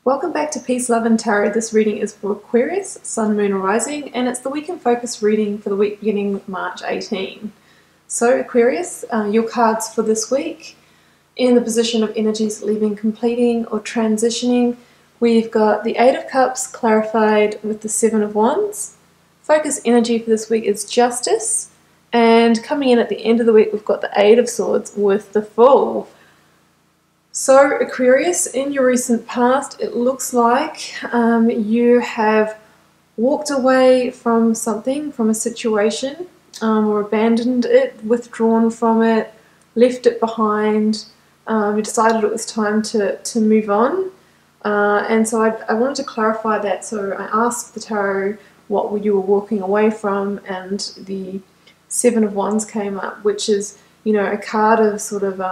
Welcome back to Peace, Love and Tarot. This reading is for Aquarius, Sun, Moon, Rising, and it's the Week in Focus reading for the week beginning March 18. So Aquarius, your cards for this week, in the position of energies leaving, completing or transitioning, we've got the Eight of Cups clarified with the Seven of Wands. Focus energy for this week is Justice, and coming in at the end of the week we've got the Eight of Swords with the Fool. So Aquarius, in your recent past, it looks like you have walked away from something, from a situation, or abandoned it, withdrawn from it, left it behind. You decided it was time to move on. And so I wanted to clarify that. So I asked the tarot what you were walking away from, and the Seven of Wands came up, which is, you know, a card of sort of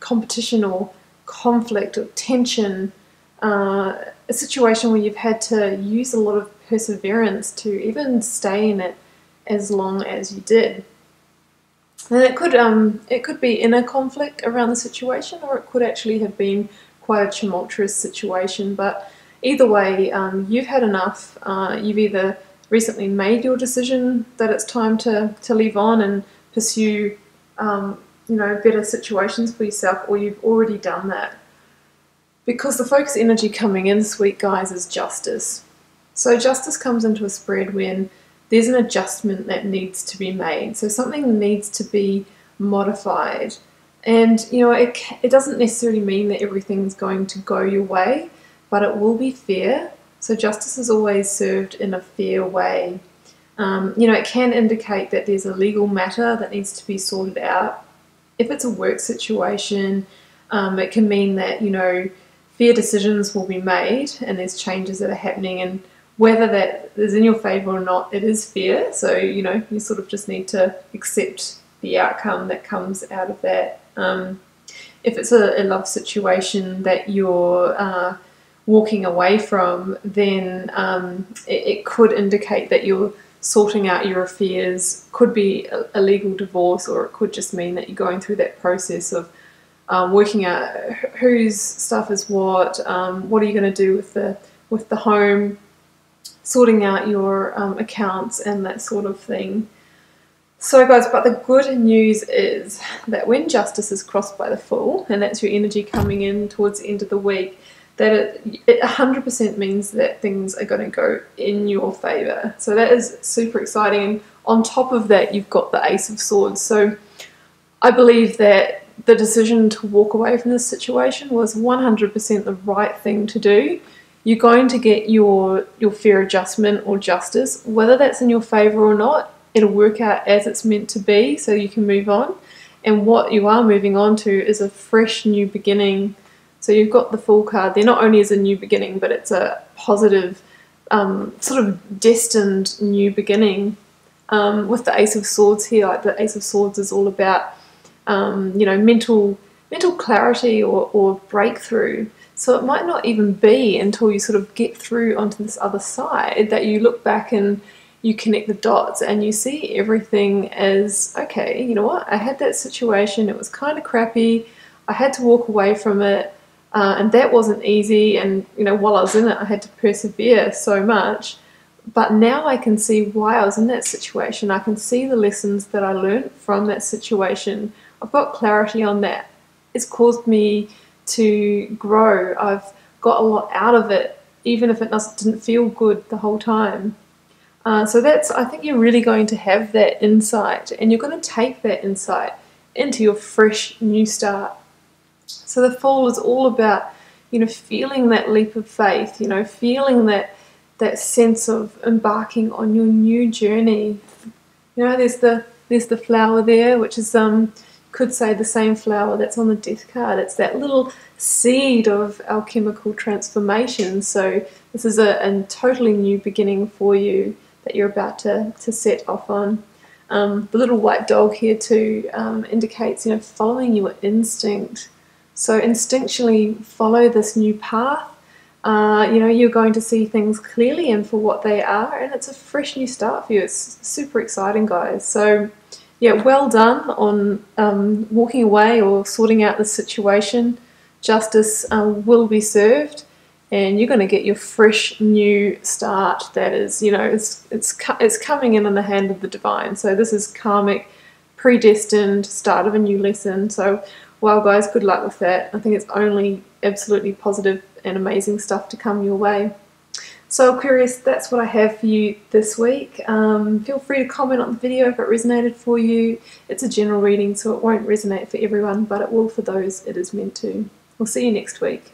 competition or conflict or tension, a situation where you've had to use a lot of perseverance to even stay in it as long as you did. And it could be inner conflict around the situation, or it could actually have been quite a tumultuous situation. But either way, you've had enough. You've either recently made your decision that it's time to leave on and pursue better situations for yourself, or you've already done that. Because the focus energy coming in this week, guys, is Justice. So Justice comes into a spread when there's an adjustment that needs to be made. So something needs to be modified. And, you know, it doesn't necessarily mean that everything's going to go your way, but it will be fair. So justice is always served in a fair way. It can indicate that there's a legal matter that needs to be sorted out. If it's a work situation, it can mean that, you know, fair decisions will be made and there's changes that are happening, and whether that is in your favour or not, it is fair. So, you know, you sort of just need to accept the outcome that comes out of that. If it's a love situation that you're walking away from, then it could indicate that you're sorting out your affairs. Could be a legal divorce, or it could just mean that you're going through that process of working out whose stuff is what are you going to do with the home, sorting out your accounts and that sort of thing. So guys, but the good news is that when Justice is crossed by the Fool, and that's your energy coming in towards the end of the week, that it 100% means that things are going to go in your favour. So that is super exciting. And on top of that, you've got the Ace of Swords. So I believe that the decision to walk away from this situation was 100% the right thing to do. You're going to get your fair adjustment or justice, whether that's in your favour or not. It'll work out as it's meant to be, so you can move on. And what you are moving on to is a fresh new beginning. So you've got the Fool card there. Not only is a new beginning, but it's a positive, sort of destined new beginning. With the Ace of Swords here, like the Ace of Swords is all about, mental clarity or breakthrough. So it might not even be until you sort of get through onto this other side that you look back and you connect the dots and you see everything as, okay, you know what, I had that situation, it was kind of crappy, I had to walk away from it, and that wasn't easy, and, you know, while I was in it I had to persevere so much, but now I can see why I was in that situation. I can see the lessons that I learned from that situation. I've got clarity on that. It's caused me to grow. I've got a lot out of it, even if it didn't feel good the whole time. So I think you're really going to have that insight, and you're going to take that insight into your fresh new start. So the Fool is all about, you know, feeling that leap of faith, you know, feeling that sense of embarking on your new journey. You know, there's the flower there, which is could say the same flower that's on the Death card. It's that little seed of alchemical transformation. So this is a totally new beginning for you that you're about to set off on. The little white dog here too indicates, you know, following your instinct. So instinctually follow this new path. You're going to see things clearly and for what they are, and it's a fresh new start for you. It's super exciting, guys. So yeah, well done on walking away or sorting out the situation. Justice will be served, and you're going to get your fresh new start that is, you know, it's coming in the hand of the divine. So this is karmic, predestined start of a new lesson. So wow guys, good luck with that. I think it's only absolutely positive and amazing stuff to come your way. So Aquarius, that's what I have for you this week. Feel free to comment on the video if it resonated for you. It's a general reading, so it won't resonate for everyone, but it will for those it is meant to. We'll see you next week.